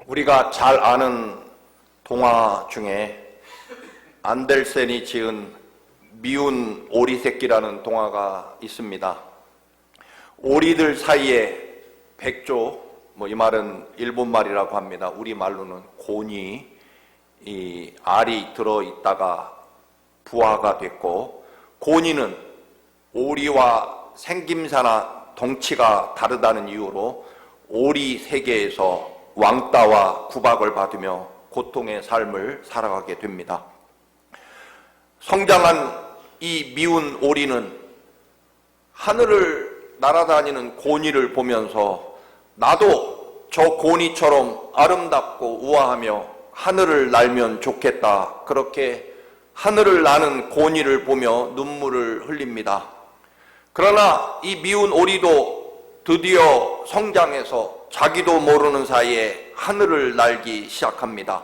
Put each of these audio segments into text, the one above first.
우리가 잘 아는 동화 중에 안델센이 지은 미운 오리 새끼라는 동화가 있습니다. 오리들 사이에 백조, 이 말은 일본 말이라고 합니다. 우리 말로는 곤이, 이 알이 들어있다가 부화가 됐고, 곤이는 오리와 생김새나 덩치가 다르다는 이유로 오리 세계에서 왕따와 구박을 받으며 고통의 삶을 살아가게 됩니다. 성장한 이 미운 오리는 하늘을 날아다니는 곤이를 보면서 나도 저 곤이처럼 아름답고 우아하며 하늘을 날면 좋겠다, 그렇게 하늘을 나는 곤이를 보며 눈물을 흘립니다. 그러나 이 미운 오리도 드디어 성장해서 자기도 모르는 사이에 하늘을 날기 시작합니다.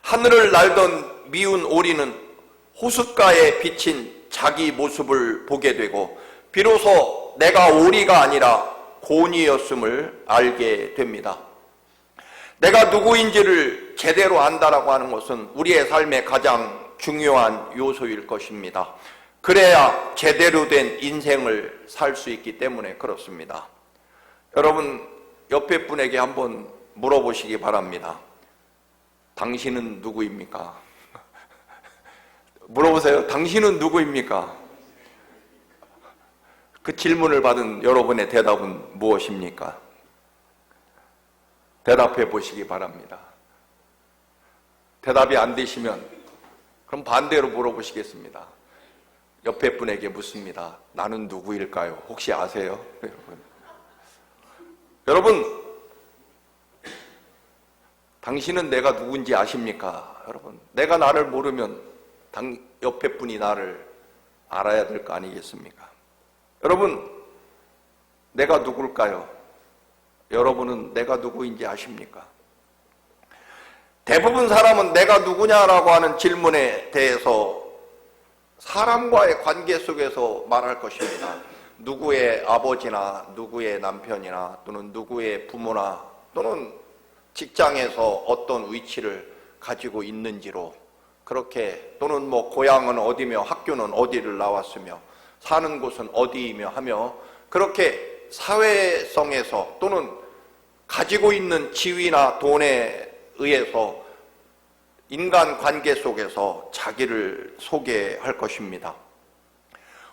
하늘을 날던 미운 오리는 호숫가에 비친 자기 모습을 보게 되고 비로소 내가 오리가 아니라 곤이었음을 알게 됩니다. 내가 누구인지를 제대로 안다라고 하는 것은 우리의 삶의 가장 중요한 요소일 것입니다. 그래야 제대로 된 인생을 살 수 있기 때문에 그렇습니다. 여러분, 옆에 분에게 한번 물어보시기 바랍니다. 당신은 누구입니까? 물어보세요. 당신은 누구입니까? 그 질문을 받은 여러분의 대답은 무엇입니까? 대답해 보시기 바랍니다. 대답이 안 되시면 그럼 반대로 물어보시겠습니다. 옆에 분에게 묻습니다. 나는 누구일까요? 혹시 아세요? 여러분, 당신은 내가 누군지 아십니까? 여러분, 내가 나를 모르면 옆에 분이 나를 알아야 될 거 아니겠습니까? 여러분, 내가 누굴까요? 여러분은 내가 누구인지 아십니까? 대부분 사람은 내가 누구냐라고 하는 질문에 대해서 사람과의 관계 속에서 말할 것입니다. 누구의 아버지나 누구의 남편이나 또는 누구의 부모나 또는 직장에서 어떤 위치를 가지고 있는지로 그렇게 또는 고향은 어디며 학교는 어디를 나왔으며 사는 곳은 어디이며 하며 그렇게 사회성에서 또는 가지고 있는 지위나 돈에 의해서 인간관계 속에서 자기를 소개할 것입니다.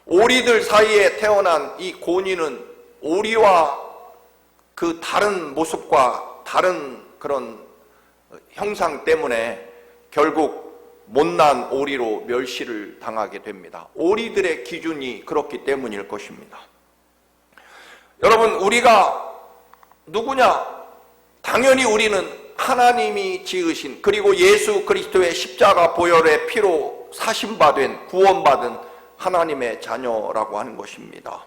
오리들 사이에 태어난 이 곤이는 오리와 그 다른 모습과 다른 그런 형상 때문에 결국 못난 오리로 멸시를 당하게 됩니다. 오리들의 기준이 그렇기 때문일 것입니다. 여러분, 우리가 누구냐? 당연히 우리는 하나님이 지으신 그리고 예수 그리스도의 십자가 보혈의 피로 사심받은 구원받은 하나님의 자녀라고 하는 것입니다.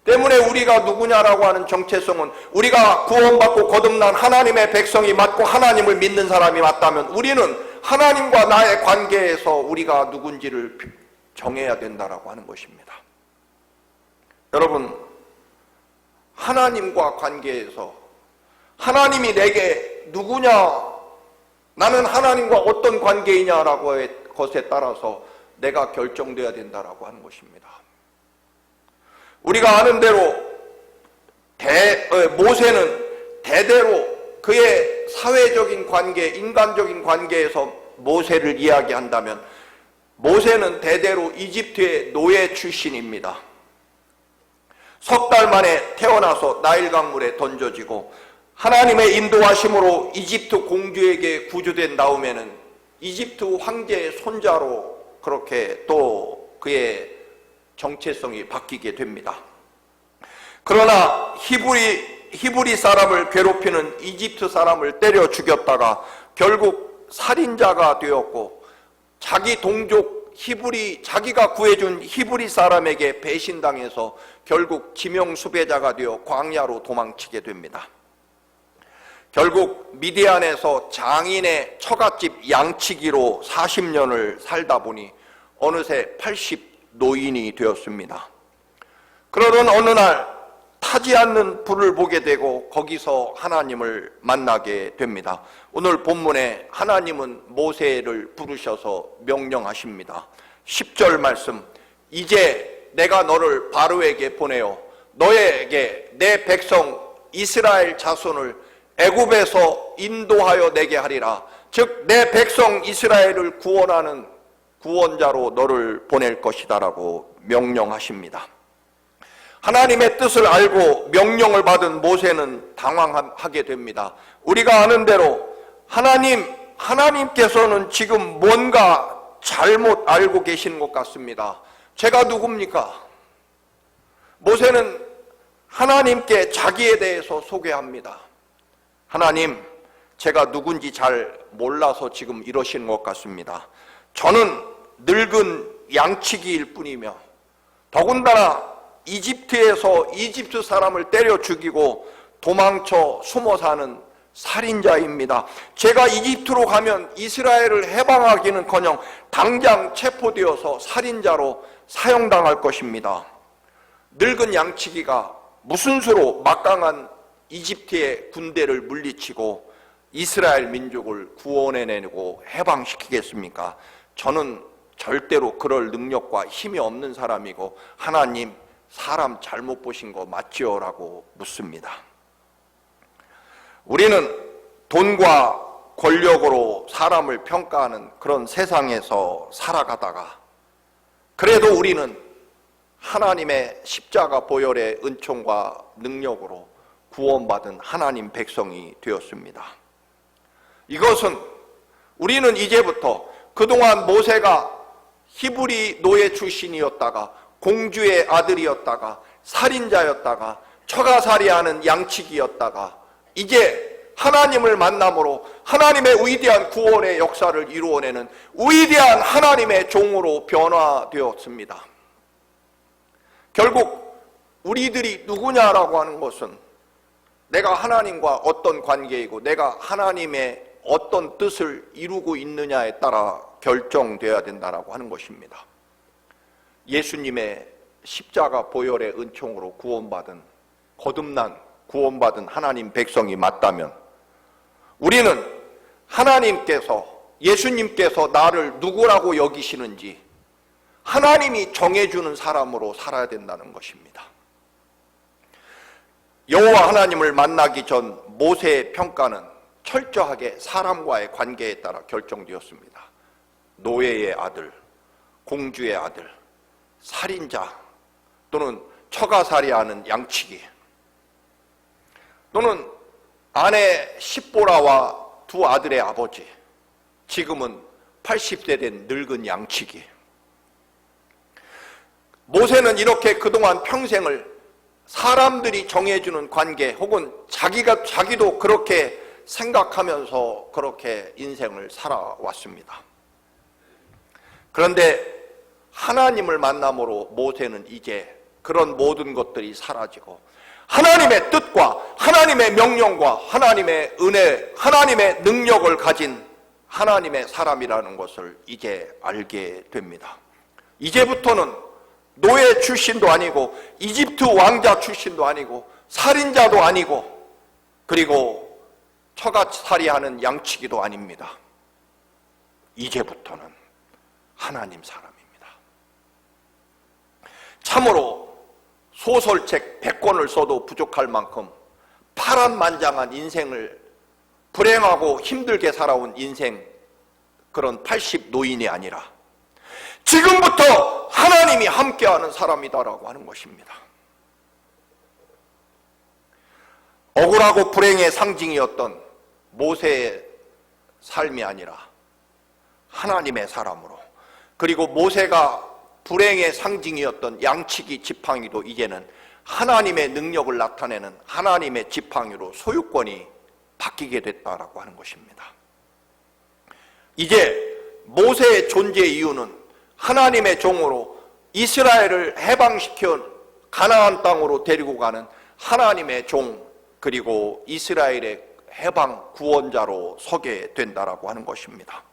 때문에 우리가 누구냐라고 하는 정체성은 우리가 구원받고 거듭난 하나님의 백성이 맞고 하나님을 믿는 사람이 맞다면 우리는 하나님과 나의 관계에서 우리가 누군지를 정해야 된다라고 하는 것입니다. 여러분, 하나님과 관계에서 하나님이 내게 누구냐, 나는 하나님과 어떤 관계이냐라고 의 것에 따라서 내가 결정돼야 된다라고 하는 것입니다. 우리가 아는 대로 모세는 대대로 그의 사회적인 관계, 인간적인 관계에서 모세를 이야기한다면 모세는 대대로 이집트의 노예 출신입니다. 석 달 만에 태어나서 나일강물에 던져지고 하나님의 인도하심으로 이집트 공주에게 구주된 다음에는 이집트 황제의 손자로 그렇게 또 그의 정체성이 바뀌게 됩니다. 그러나 히브리 사람을 괴롭히는 이집트 사람을 때려 죽였다가 결국 살인자가 되었고 자기 동족 자기가 구해준 히브리 사람에게 배신당해서 결국 지명수배자가 되어 광야로 도망치게 됩니다. 결국 미디안에서 장인의 처갓집 양치기로 40년을 살다 보니 어느새 80 노인이 되었습니다. 그러던 어느 날 타지 않는 불을 보게 되고 거기서 하나님을 만나게 됩니다. 오늘 본문에 하나님은 모세를 부르셔서 명령하십니다. 10절 말씀, 이제 내가 너를 바로에게 보내어 너에게 내 백성 이스라엘 자손을 애굽에서 인도하여 내게 하리라. 즉 내 백성 이스라엘을 구원하는 구원자로 너를 보낼 것이다 라고 명령하십니다. 하나님의 뜻을 알고 명령을 받은 모세는 당황하게 됩니다. 우리가 아는 대로 하나님께서는 지금 뭔가 잘못 알고 계시는 것 같습니다. 제가 누굽니까? 모세는 하나님께 자기에 대해서 소개합니다. 하나님, 제가 누군지 잘 몰라서 지금 이러시는 것 같습니다. 저는 늙은 양치기일 뿐이며 더군다나 이집트에서 이집트 사람을 때려 죽이고 도망쳐 숨어 사는 살인자입니다. 제가 이집트로 가면 이스라엘을 해방하기는커녕 당장 체포되어서 살인자로 사형당할 것입니다. 늙은 양치기가 무슨 수로 막강한 이집트의 군대를 물리치고 이스라엘 민족을 구원해내고 해방시키겠습니까? 저는 절대로 그럴 능력과 힘이 없는 사람이고 하나님, 사람 잘못 보신 거 맞지요? 라고 묻습니다. 우리는 돈과 권력으로 사람을 평가하는 그런 세상에서 살아가다가 그래도 우리는 하나님의 십자가 보혈의 은총과 능력으로 구원받은 하나님 백성이 되었습니다. 이것은 우리는 이제부터 그동안 모세가 히브리 노예 출신이었다가 공주의 아들이었다가 살인자였다가 처가살이하는 양치기였다가 이제 하나님을 만남으로 하나님의 위대한 구원의 역사를 이루어내는 위대한 하나님의 종으로 변화되었습니다. 결국 우리들이 누구냐라고 하는 것은 내가 하나님과 어떤 관계이고 내가 하나님의 어떤 뜻을 이루고 있느냐에 따라 결정되어야 된다라고 하는 것입니다. 예수님의 십자가 보혈의 은총으로 거듭난 구원받은 하나님 백성이 맞다면 우리는 예수님께서 나를 누구라고 여기시는지 하나님이 정해주는 사람으로 살아야 된다는 것입니다. 여호와 하나님을 만나기 전 모세의 평가는 철저하게 사람과의 관계에 따라 결정되었습니다. 노예의 아들, 공주의 아들, 살인자 또는 처가살이하는 양치기 또는 아내 십보라와 두 아들의 아버지, 지금은 80세 된 늙은 양치기. 모세는 이렇게 그동안 평생을 사람들이 정해주는 관계 혹은 자기도 그렇게 생각하면서 그렇게 인생을 살아왔습니다. 그런데 하나님을 만남으로 모세는 이제 그런 모든 것들이 사라지고 하나님의 뜻과 하나님의 명령과 하나님의 은혜, 하나님의 능력을 가진 하나님의 사람이라는 것을 이제 알게 됩니다. 이제부터는 노예 출신도 아니고 이집트 왕자 출신도 아니고 살인자도 아니고 그리고 처가살이하는 양치기도 아닙니다. 이제부터는 하나님 사람입니다. 참으로 소설책 100권을 써도 부족할 만큼 파란만장한 인생을 불행하고 힘들게 살아온 인생, 그런 80 노인이 아니라 지금부터 하나님이 함께하는 사람이다라고 하는 것입니다. 억울하고 불행의 상징이었던 모세의 삶이 아니라 하나님의 사람으로, 그리고 모세가 불행의 상징이었던 양치기 지팡이도 이제는 하나님의 능력을 나타내는 하나님의 지팡이로 소유권이 바뀌게 됐다라고 하는 것입니다. 이제 모세의 존재 이유는 하나님의 종으로 이스라엘을 해방시켜 가나안 땅으로 데리고 가는 하나님의 종, 그리고 이스라엘의 해방 구원자로 서게 된다라고 하는 것입니다.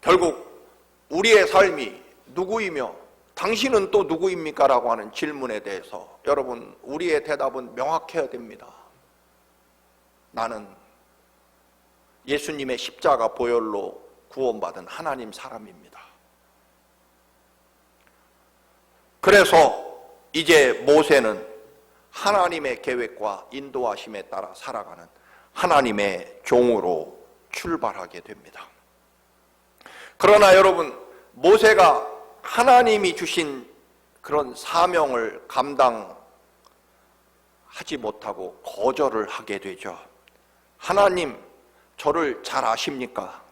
결국 우리의 삶이 누구이며 당신은 또 누구입니까? 라고 하는 질문에 대해서 여러분, 우리의 대답은 명확해야 됩니다. 나는 예수님의 십자가 보혈로 구원받은 하나님 사람입니다. 그래서 이제 모세는 하나님의 계획과 인도하심에 따라 살아가는 하나님의 종으로 출발하게 됩니다. 그러나 여러분, 모세가 하나님이 주신 그런 사명을 감당하지 못하고 거절을 하게 되죠. 하나님, 저를 잘 아십니까?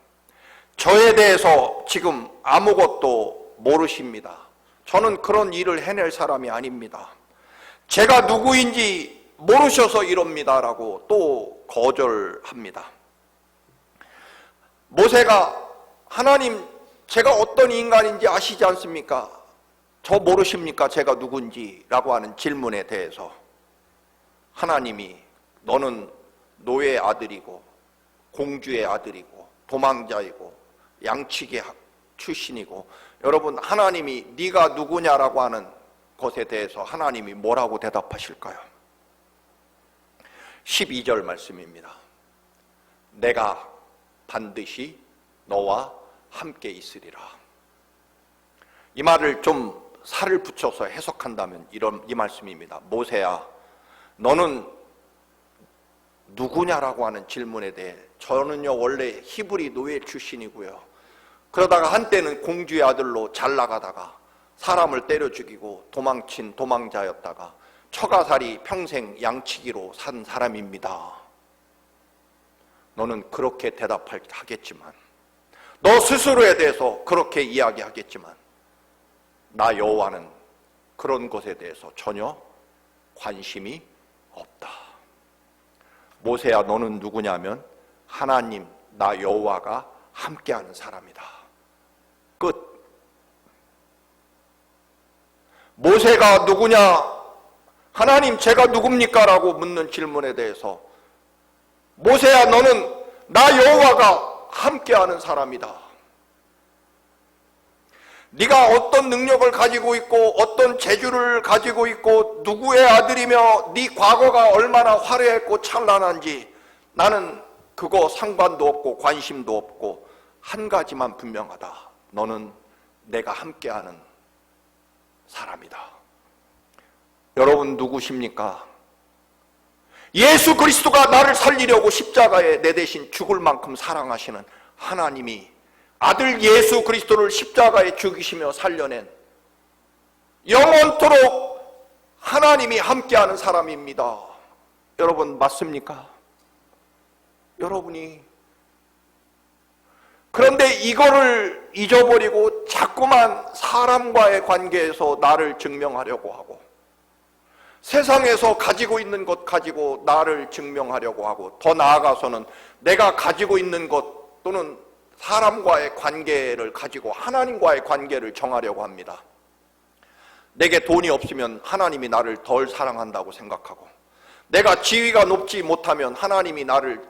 저에 대해서 지금 아무것도 모르십니다. 저는 그런 일을 해낼 사람이 아닙니다. 제가 누구인지 모르셔서 이럽니다라고 또 거절합니다. 모세가 하나님, 제가 어떤 인간인지 아시지 않습니까? 저 모르십니까? 제가 누군지? 라고 하는 질문에 대해서 하나님이 너는 노예의 아들이고 공주의 아들이고 도망자이고 양치기 출신이고, 여러분, 하나님이 네가 누구냐라고 하는 것에 대해서 하나님이 뭐라고 대답하실까요? 12절 말씀입니다. 내가 반드시 너와 함께 있으리라. 이 말을 좀 살을 붙여서 해석한다면 이 말씀입니다. 모세야, 너는 누구냐라고 하는 질문에 대해 저는요 원래 히브리 노예 출신이고요, 그러다가 한때는 공주의 아들로 잘 나가다가 사람을 때려 죽이고 도망친 도망자였다가 처가살이 평생 양치기로 산 사람입니다. 너는 그렇게 대답하겠지만, 너 스스로에 대해서 그렇게 이야기하겠지만, 나 여호와는 그런 것에 대해서 전혀 관심이 없다. 모세야, 너는 누구냐면 하나님, 나 여호와가 함께하는 사람이다. 끝. 모세가 누구냐? 하나님, 제가 누굽니까? 라고 묻는 질문에 대해서 모세야, 너는 나 여호와가 함께하는 사람이다. 네가 어떤 능력을 가지고 있고 어떤 재주를 가지고 있고 누구의 아들이며 네 과거가 얼마나 화려했고 찬란한지 나는 그거 상관도 없고 관심도 없고, 한 가지만 분명하다. 너는 내가 함께하는 사람이다. 여러분, 누구십니까? 예수 그리스도가 나를 살리려고 십자가에 내 대신 죽을 만큼 사랑하시는 하나님이 아들 예수 그리스도를 십자가에 죽이시며 살려낸 영원토록 하나님이 함께하는 사람입니다. 여러분, 맞습니까? 여러분이 그런데 이거를 잊어버리고 자꾸만 사람과의 관계에서 나를 증명하려고 하고, 세상에서 가지고 있는 것 가지고 나를 증명하려고 하고, 더 나아가서는 내가 가지고 있는 것 또는 사람과의 관계를 가지고 하나님과의 관계를 정하려고 합니다. 내게 돈이 없으면 하나님이 나를 덜 사랑한다고 생각하고, 내가 지위가 높지 못하면 하나님이 나를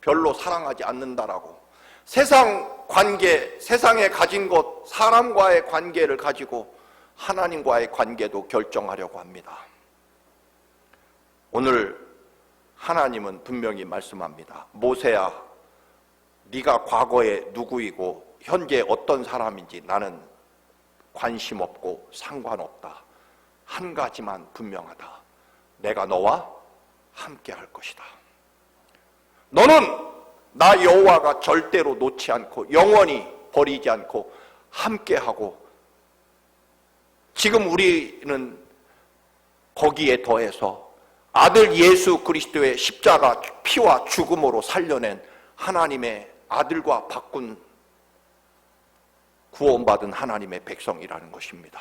별로 사랑하지 않는다라고, 세상 관계, 세상에 가진 것, 사람과의 관계를 가지고 하나님과의 관계도 결정하려고 합니다. 오늘 하나님은 분명히 말씀합니다. 모세야, 네가 과거에 누구이고 현재 어떤 사람인지 나는 관심 없고 상관없다. 한 가지만 분명하다. 내가 너와 함께 할 것이다. 너는 나 여호와가 절대로 놓지 않고 영원히 버리지 않고 함께하고, 지금 우리는 거기에 더해서 아들 예수 그리스도의 십자가 피와 죽음으로 살려낸 하나님의 아들과 바꾼 구원받은 하나님의 백성이라는 것입니다.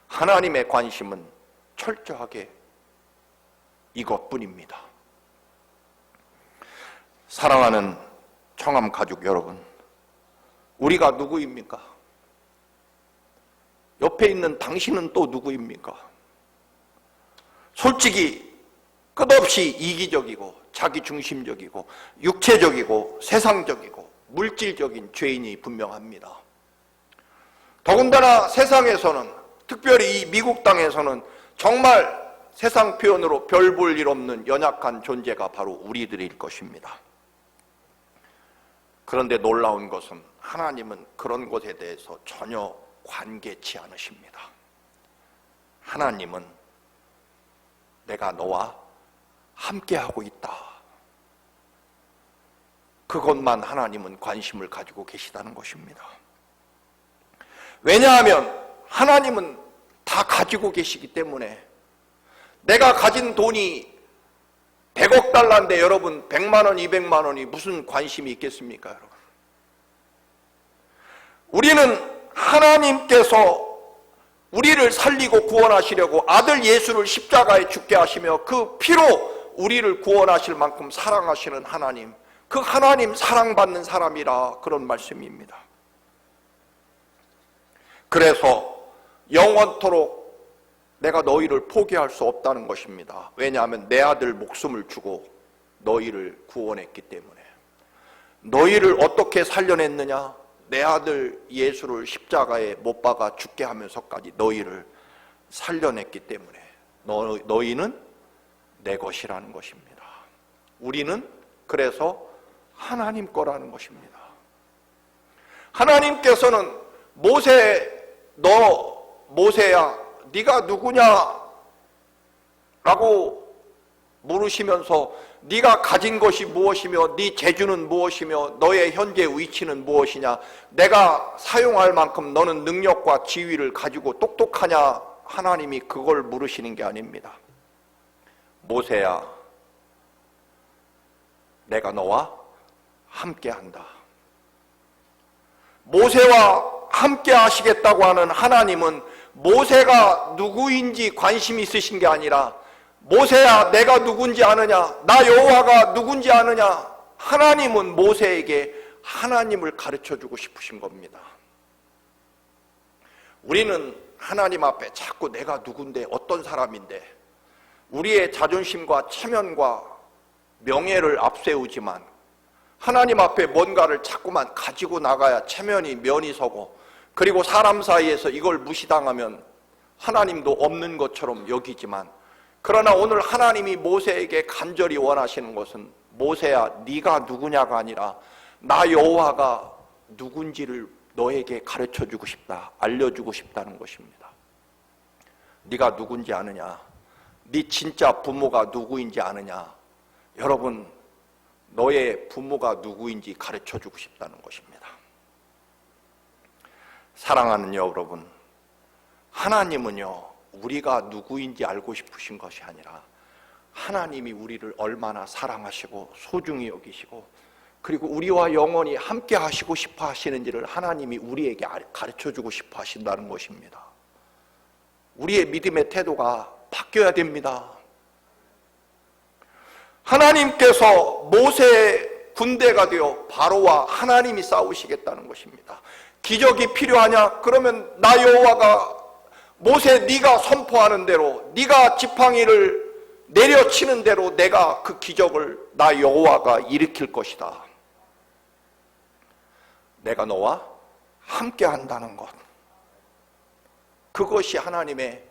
하나님의 관심은 철저하게 이것뿐입니다. 사랑하는 청암 가족 여러분, 우리가 누구입니까? 옆에 있는 당신은 또 누구입니까? 솔직히 끝없이 이기적이고 자기중심적이고 육체적이고 세상적이고 물질적인 죄인이 분명합니다. 더군다나 세상에서는, 특별히 이 미국 땅에서는 정말 세상 표현으로 별 볼 일 없는 연약한 존재가 바로 우리들일 것입니다. 그런데 놀라운 것은 하나님은 그런 것에 대해서 전혀 관계치 않으십니다. 하나님은 내가 너와 함께하고 있다. 그것만 하나님은 관심을 가지고 계시다는 것입니다. 왜냐하면 하나님은 다 가지고 계시기 때문에, 내가 가진 돈이 100억 달러인데 여러분 100만 원, 200만 원이 무슨 관심이 있겠습니까, 여러분? 우리는 하나님께서 우리를 살리고 구원하시려고 아들 예수를 십자가에 죽게 하시며 그 피로 우리를 구원하실 만큼 사랑하시는 하나님, 그 하나님 사랑받는 사람이라, 그런 말씀입니다. 그래서 영원토록 내가 너희를 포기할 수 없다는 것입니다. 왜냐하면 내 아들 목숨을 주고 너희를 구원했기 때문에. 너희를 어떻게 살려냈느냐? 내 아들 예수를 십자가에 못 박아 죽게 하면서까지 너희를 살려냈기 때문에 너희는 내 것이라는 것입니다. 우리는 그래서 하나님 거라는 것입니다. 하나님께서는 모세야 네가 누구냐? 라고 물으시면서 네가 가진 것이 무엇이며 네 재주는 무엇이며 너의 현재 위치는 무엇이냐? 내가 사용할 만큼 너는 능력과 지위를 가지고 똑똑하냐? 하나님이 그걸 물으시는 게 아닙니다. 모세야, 내가 너와 함께한다. 모세와 함께 하시겠다고 하는 하나님은 모세가 누구인지 관심이 있으신 게 아니라, 모세야 내가 누군지 아느냐? 나 여호와가 누군지 아느냐? 하나님은 모세에게 하나님을 가르쳐주고 싶으신 겁니다. 우리는 하나님 앞에 자꾸 내가 누군데, 어떤 사람인데, 우리의 자존심과 체면과 명예를 앞세우지만 하나님 앞에 뭔가를 자꾸만 가지고 나가야 체면이 면이 서고, 그리고 사람 사이에서 이걸 무시당하면 하나님도 없는 것처럼 여기지만, 그러나 오늘 하나님이 모세에게 간절히 원하시는 것은, 모세야 네가 누구냐가 아니라 나 여호와가 누군지를 너에게 가르쳐주고 싶다, 알려주고 싶다는 것입니다. 네가 누군지 아느냐? 네 진짜 부모가 누구인지 아느냐? 여러분, 너의 부모가 누구인지 가르쳐주고 싶다는 것입니다. 사랑하는 여러분, 하나님은요, 우리가 누구인지 알고 싶으신 것이 아니라 하나님이 우리를 얼마나 사랑하시고 소중히 여기시고, 그리고 우리와 영원히 함께 하시고 싶어 하시는지를 하나님이 우리에게 가르쳐주고 싶어 하신다는 것입니다. 우리의 믿음의 태도가 바뀌어야 됩니다. 하나님께서 모세의 군대가 되어 바로와 하나님이 싸우시겠다는 것입니다. 기적이 필요하냐? 그러면 나 여호와가 모세 네가 선포하는 대로, 네가 지팡이를 내려치는 대로 내가 그 기적을 나 여호와가 일으킬 것이다. 내가 너와 함께 한다는 것, 그것이 하나님의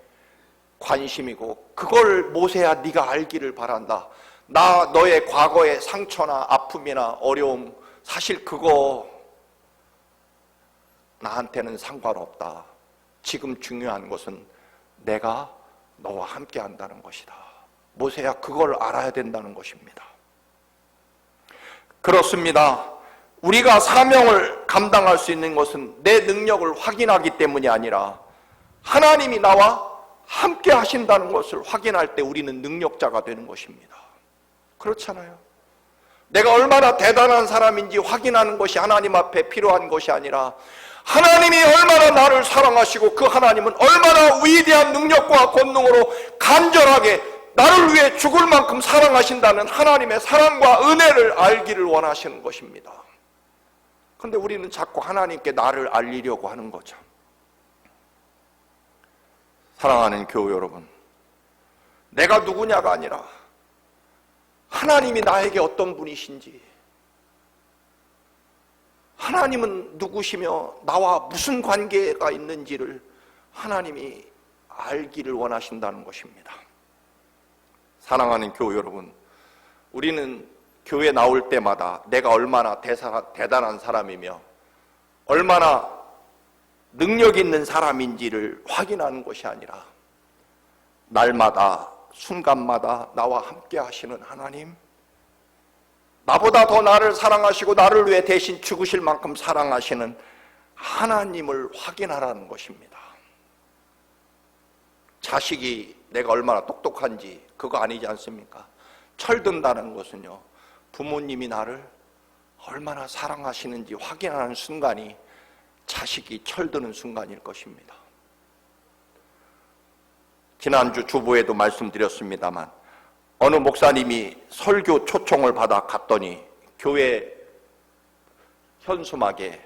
관심이고, 그걸 모세야 네가 알기를 바란다. 나 너의 과거의 상처나 아픔이나 어려움, 사실 그거 나한테는 상관없다. 지금 중요한 것은 내가 너와 함께 한다는 것이다. 모세야 그걸 알아야 된다는 것입니다. 그렇습니다. 우리가 사명을 감당할 수 있는 것은 내 능력을 확인하기 때문이 아니라 하나님이 나와 함께 하신다는 것을 확인할 때 우리는 능력자가 되는 것입니다. 그렇잖아요. 내가 얼마나 대단한 사람인지 확인하는 것이 하나님 앞에 필요한 것이 아니라, 하나님이 얼마나 나를 사랑하시고 그 하나님은 얼마나 위대한 능력과 권능으로 간절하게 나를 위해 죽을 만큼 사랑하신다는 하나님의 사랑과 은혜를 알기를 원하시는 것입니다. 그런데 우리는 자꾸 하나님께 나를 알리려고 하는 거죠. 사랑하는 교우 여러분, 내가 누구냐가 아니라 하나님이 나에게 어떤 분이신지, 하나님은 누구시며 나와 무슨 관계가 있는지를 하나님이 알기를 원하신다는 것입니다. 사랑하는 교회 여러분, 우리는 교회 나올 때마다 내가 얼마나 대단한 사람이며 얼마나 능력 있는 사람인지를 확인하는 것이 아니라 날마다 순간마다 나와 함께 하시는 하나님, 나보다 더 나를 사랑하시고 나를 위해 대신 죽으실 만큼 사랑하시는 하나님을 확인하라는 것입니다. 자식이 내가 얼마나 똑똑한지 그거 아니지 않습니까? 철든다는 것은요, 부모님이 나를 얼마나 사랑하시는지 확인하는 순간이 자식이 철드는 순간일 것입니다. 지난주 주보에도 말씀드렸습니다만 어느 목사님이 설교 초청을 받아 갔더니 교회 현수막에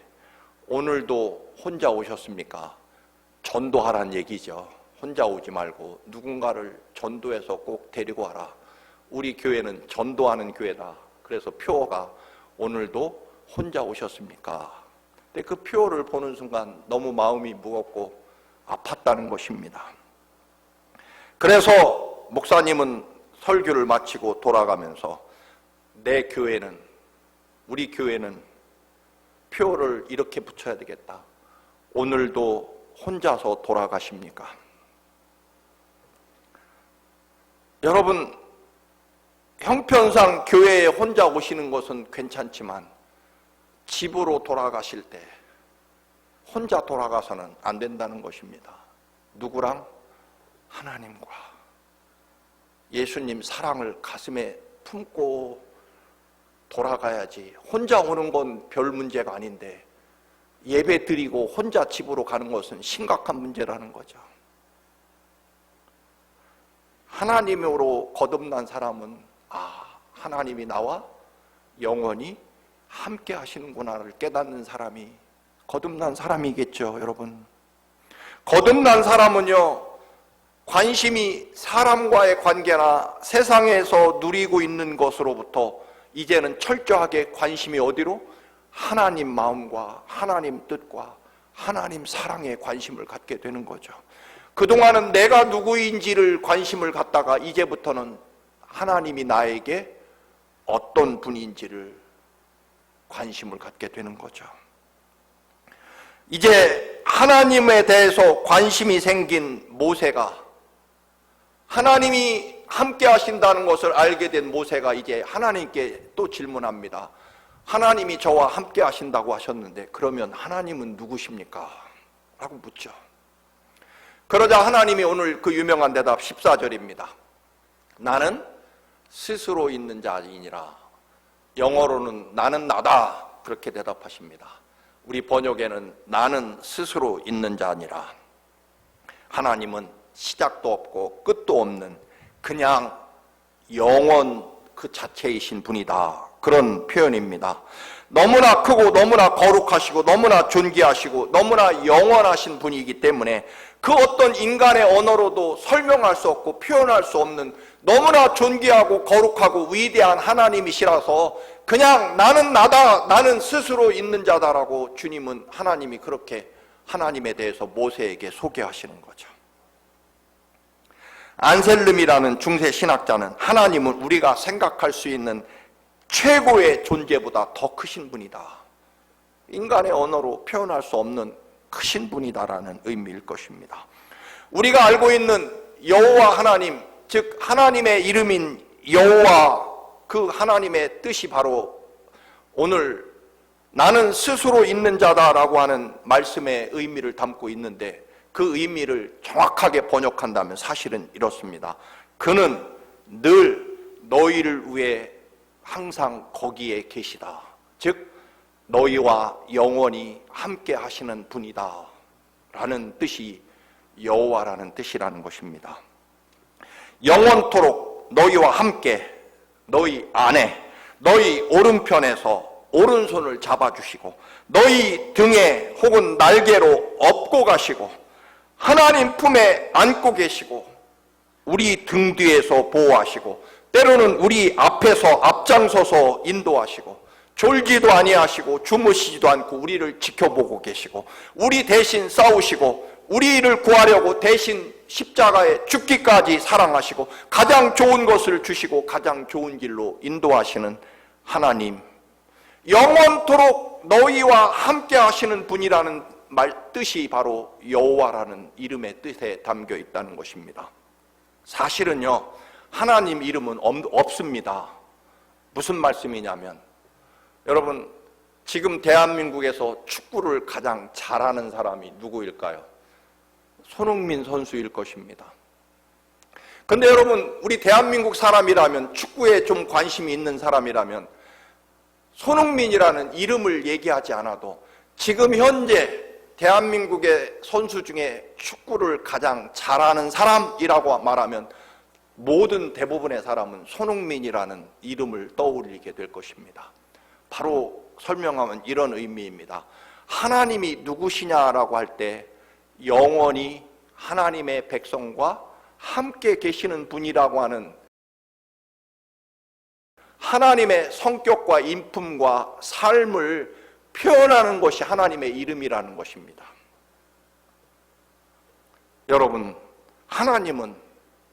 오늘도 혼자 오셨습니까? 전도하라는 얘기죠. 혼자 오지 말고 누군가를 전도해서 꼭 데리고 와라. 우리 교회는 전도하는 교회다. 그래서 표어가 오늘도 혼자 오셨습니까? 근데 그 표어를 보는 순간 너무 마음이 무겁고 아팠다는 것입니다. 그래서 목사님은 설교를 마치고 돌아가면서 내 교회는, 우리 교회는 표어를 이렇게 붙여야 되겠다. 오늘도 혼자서 돌아가십니까? 여러분, 형편상 교회에 혼자 오시는 것은 괜찮지만 집으로 돌아가실 때 혼자 돌아가서는 안 된다는 것입니다. 누구랑? 하나님과. 예수님 사랑을 가슴에 품고 돌아가야지. 혼자 오는 건 별 문제가 아닌데 예배 드리고 혼자 집으로 가는 것은 심각한 문제라는 거죠. 하나님으로 거듭난 사람은 하나님이 나와 영원히 함께 하시는구나를 깨닫는 사람이 거듭난 사람이겠죠, 여러분. 거듭난 사람은요, 관심이 사람과의 관계나 세상에서 누리고 있는 것으로부터 이제는 철저하게 관심이 어디로? 하나님 마음과 하나님 뜻과 하나님 사랑에 관심을 갖게 되는 거죠. 그동안은 내가 누구인지를 관심을 갖다가 이제부터는 하나님이 나에게 어떤 분인지를 관심을 갖게 되는 거죠. 이제 하나님에 대해서 관심이 생긴 모세가, 하나님이 함께 하신다는 것을 알게 된 모세가 이제 하나님께 또 질문합니다. 하나님이 저와 함께 하신다고 하셨는데 그러면 하나님은 누구십니까? 라고 묻죠. 그러자 하나님이 오늘 그 유명한 대답 14절입니다. 나는 스스로 있는 자이니라. 영어로는 나는 나다, 그렇게 대답하십니다. 우리 번역에는 나는 스스로 있는 자니라. 하나님은 시작도 없고 끝도 없는 그냥 영원 그 자체이신 분이다, 그런 표현입니다. 너무나 크고 너무나 거룩하시고 너무나 존귀하시고 너무나 영원하신 분이기 때문에 그 어떤 인간의 언어로도 설명할 수 없고 표현할 수 없는 너무나 존귀하고 거룩하고 위대한 하나님이시라서 그냥 나는 나다, 나는 스스로 있는 자다라고 주님은, 하나님이 그렇게 하나님에 대해서 모세에게 소개하시는 거죠. 안셀름이라는 중세 신학자는 하나님은 우리가 생각할 수 있는 최고의 존재보다 더 크신 분이다, 인간의 언어로 표현할 수 없는 크신 분이다라는 의미일 것입니다. 우리가 알고 있는 여호와 하나님, 즉 하나님의 이름인 여호와, 그 하나님의 뜻이 바로 오늘 나는 스스로 있는 자다라고 하는 말씀의 의미를 담고 있는데, 그 의미를 정확하게 번역한다면 사실은 이렇습니다. 그는 늘 너희를 위해 항상 거기에 계시다. 즉 너희와 영원히 함께 하시는 분이다 라는 뜻이 여호와라는 뜻이라는 것입니다. 영원토록 너희와 함께, 너희 안에, 너희 오른편에서 오른손을 잡아주시고 너희 등에 혹은 날개로 업고 가시고 하나님 품에 안고 계시고 우리 등 뒤에서 보호하시고 때로는 우리 앞에서 앞장서서 인도하시고 졸지도 아니하시고 주무시지도 않고 우리를 지켜보고 계시고 우리 대신 싸우시고 우리를 구하려고 대신 십자가에 죽기까지 사랑하시고 가장 좋은 것을 주시고 가장 좋은 길로 인도하시는 하나님, 영원토록 너희와 함께 하시는 분이라는 뜻이 바로 여호와라는 이름의 뜻에 담겨 있다는 것입니다. 사실은요, 하나님 이름은 없습니다. 무슨 말씀이냐면, 여러분, 지금 대한민국에서 축구를 가장 잘하는 사람이 누구일까요? 손흥민 선수일 것입니다. 근데 여러분, 우리 대한민국 사람이라면, 축구에 좀 관심이 있는 사람이라면 손흥민이라는 이름을 얘기하지 않아도 지금 현재 대한민국의 선수 중에 축구를 가장 잘하는 사람이라고 말하면 모든 대부분의 사람은 손흥민이라는 이름을 떠올리게 될 것입니다. 바로 설명하면 이런 의미입니다. 하나님이 누구시냐라고 할 때 영원히 하나님의 백성과 함께 계시는 분이라고 하는 하나님의 성격과 인품과 삶을 표현하는 것이 하나님의 이름이라는 것입니다. 여러분, 하나님은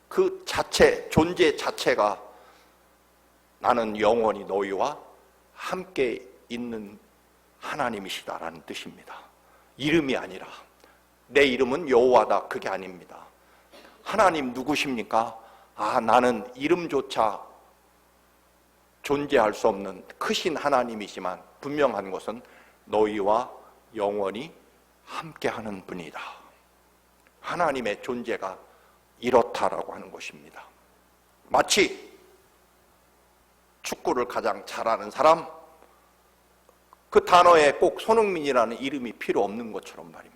그 자체, 존재 자체가 나는 영원히 너희와 함께 있는 하나님이시다라는 뜻입니다. 이름이 아니라 내 이름은 여호와다, 그게 아닙니다. 하나님 누구십니까? 나는 이름조차 존재할 수 없는 크신 하나님이지만 분명한 것은 너희와 영원히 함께하는 분이다. 하나님의 존재가 이렇다라고 하는 것입니다. 마치 축구를 가장 잘하는 사람, 그 단어에 꼭 손흥민이라는 이름이 필요 없는 것처럼 말입니다.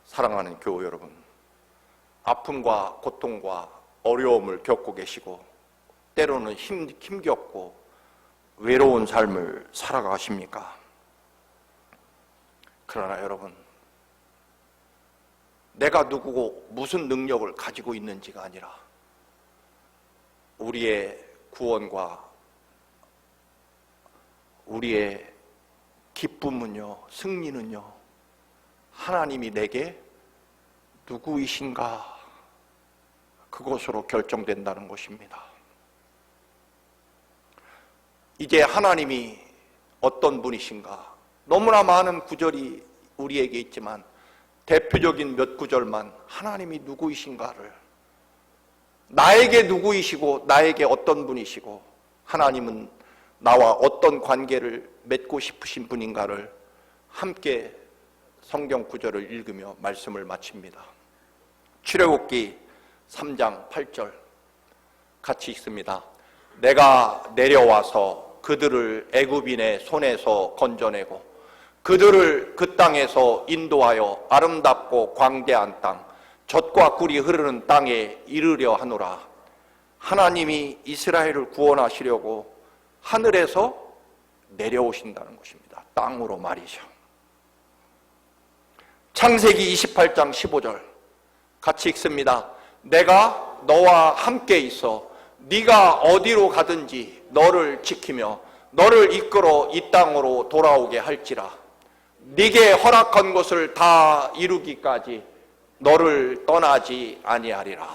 사랑하는 교우 여러분, 아픔과 고통과 어려움을 겪고 계시고 때로는 힘겹고 외로운 삶을 살아가십니까? 그러나 여러분, 내가 누구고 무슨 능력을 가지고 있는지가 아니라 우리의 구원과 우리의 기쁨은요, 승리는요, 하나님이 내게 누구이신가, 그것으로 결정된다는 것입니다. 이제 하나님이 어떤 분이신가, 너무나 많은 구절이 우리에게 있지만 대표적인 몇 구절만 하나님이 누구이신가를, 나에게 누구이시고 나에게 어떤 분이시고 하나님은 나와 어떤 관계를 맺고 싶으신 분인가를 함께 성경 구절을 읽으며 말씀을 마칩니다. 출애굽기 3장 8절 같이 읽습니다. 내가 내려와서 그들을 애굽인의 손에서 건져내고 그들을 그 땅에서 인도하여 아름답고 광대한 땅, 젖과 꿀이 흐르는 땅에 이르려 하노라. 하나님이 이스라엘을 구원하시려고 하늘에서 내려오신다는 것입니다. 땅으로 말이죠. 창세기 28장 15절 같이 읽습니다. 내가 너와 함께 있어 네가 어디로 가든지 너를 지키며 너를 이끌어 이 땅으로 돌아오게 할지라. 네게 허락한 것을 다 이루기까지 너를 떠나지 아니하리라.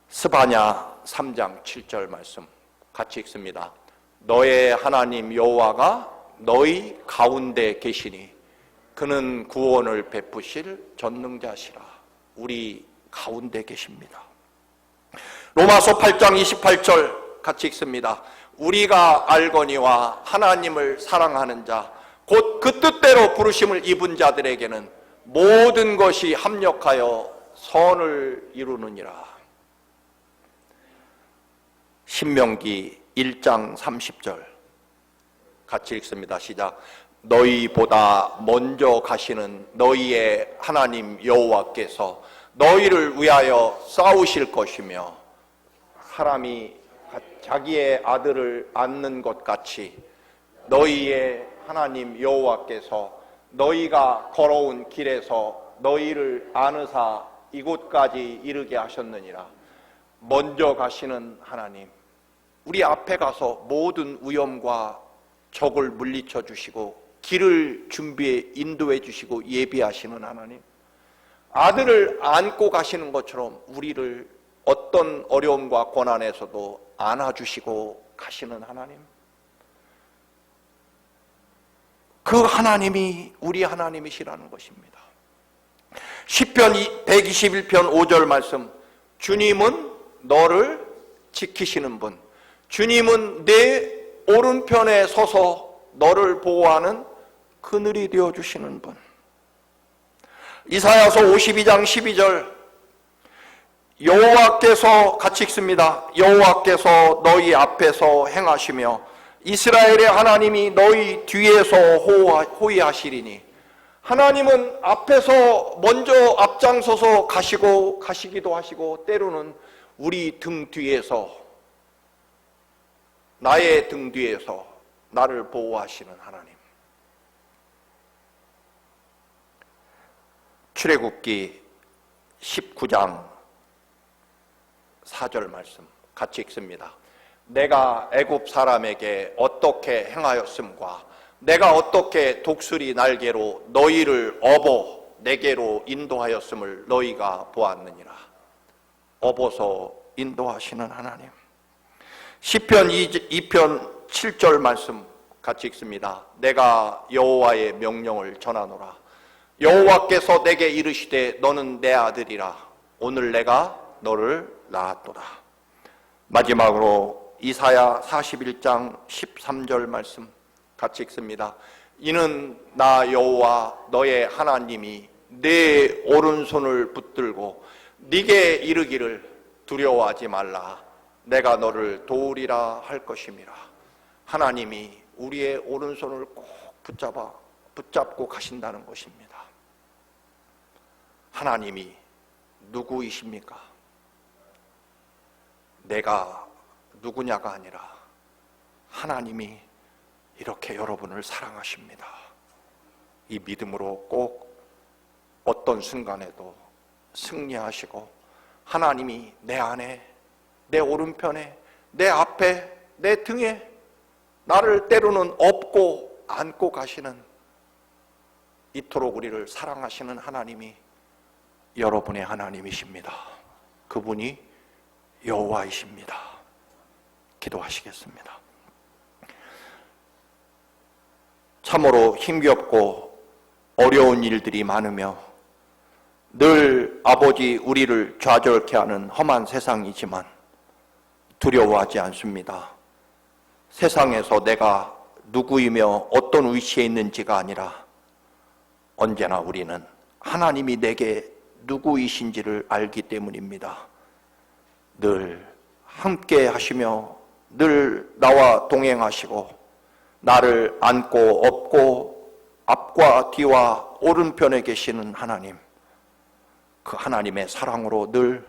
스바냐 3장 7절 말씀 같이 읽습니다. 너의 하나님 여호와가 너희 가운데 계시니 그는 구원을 베푸실 전능자시라. 우리 가운데 계십니다. 로마서 8장 28절 같이 읽습니다. 우리가 알거니와 하나님을 사랑하는 자 곧 그 뜻대로 부르심을 입은 자들에게는 모든 것이 합력하여 선을 이루느니라. 신명기 1장 30절 같이 읽습니다. 시작. 너희보다 먼저 가시는 너희의 하나님 여호와께서 너희를 위하여 싸우실 것이며 사람이 자기의 아들을 안는 것 같이 너희의 하나님 여호와께서 너희가 걸어온 길에서 너희를 안으사 이곳까지 이르게 하셨느니라. 먼저 가시는 하나님, 우리 앞에 가서 모든 위험과 적을 물리쳐 주시고 길을 준비해 인도해 주시고 예비하시는 하나님, 아들을 안고 가시는 것처럼 우리를 어떤 어려움과 고난에서도 안아주시고 가시는 하나님, 그 하나님이 우리 하나님이시라는 것입니다. 시편 121편 5절 말씀, 주님은 너를 지키시는 분, 주님은 내 오른편에 서서 너를 보호하는 그늘이 되어주시는 분. 이사야서 52장 12절, 여호와께서, 같이 읽습니다. 여호와께서 너희 앞에서 행하시며 이스라엘의 하나님이 너희 뒤에서 호위하시리니, 하나님은 앞에서 먼저 앞장서서 가시기도 하시고, 때로는 우리 등 뒤에서, 나의 등 뒤에서 나를 보호하시는 하나님. 출애굽기 19장 4절 말씀 같이 읽습니다. 내가 애굽 사람에게 어떻게 행하였음과 내가 어떻게 독수리 날개로 너희를 업어 내게로 인도하였음을 너희가 보았느니라. 업어서 인도하시는 하나님. 시편 2편 7절 말씀 같이 읽습니다. 내가 여호와의 명령을 전하노라. 여호와께서 내게 이르시되 너는 내 아들이라. 오늘 내가 너를 낳았도다. 마지막으로 이사야 41장 13절 말씀 같이 읽습니다. 이는 나 여호와 너의 하나님이 내 오른손을 붙들고 네게 이르기를 두려워하지 말라. 내가 너를 도우리라 할 것임이라. 하나님이 우리의 오른손을 꼭 붙잡고 가신다는 것입니다. 하나님이 누구이십니까? 내가 누구냐가 아니라 하나님이 이렇게 여러분을 사랑하십니다. 이 믿음으로 꼭 어떤 순간에도 승리하시고, 하나님이 내 안에, 내 오른편에, 내 앞에, 내 등에 나를 때로는 업고 안고 가시는, 이토록 우리를 사랑하시는 하나님이 여러분의 하나님이십니다. 그분이 여호와이십니다. 기도하시겠습니다. 참으로 힘겹고 어려운 일들이 많으며 늘 아버지 우리를 좌절케 하는 험한 세상이지만 두려워하지 않습니다. 세상에서 내가 누구이며 어떤 위치에 있는지가 아니라 언제나 우리는 하나님이 내게 누구이신지를 알기 때문입니다. 늘 함께 하시며 늘 나와 동행하시고 나를 안고 업고 앞과 뒤와 오른편에 계시는 하나님, 그 하나님의 사랑으로 늘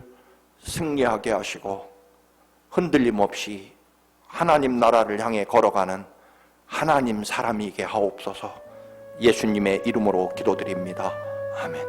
승리하게 하시고 흔들림 없이 하나님 나라를 향해 걸어가는 하나님 사람이게 하옵소서. 예수님의 이름으로 기도드립니다. 아멘.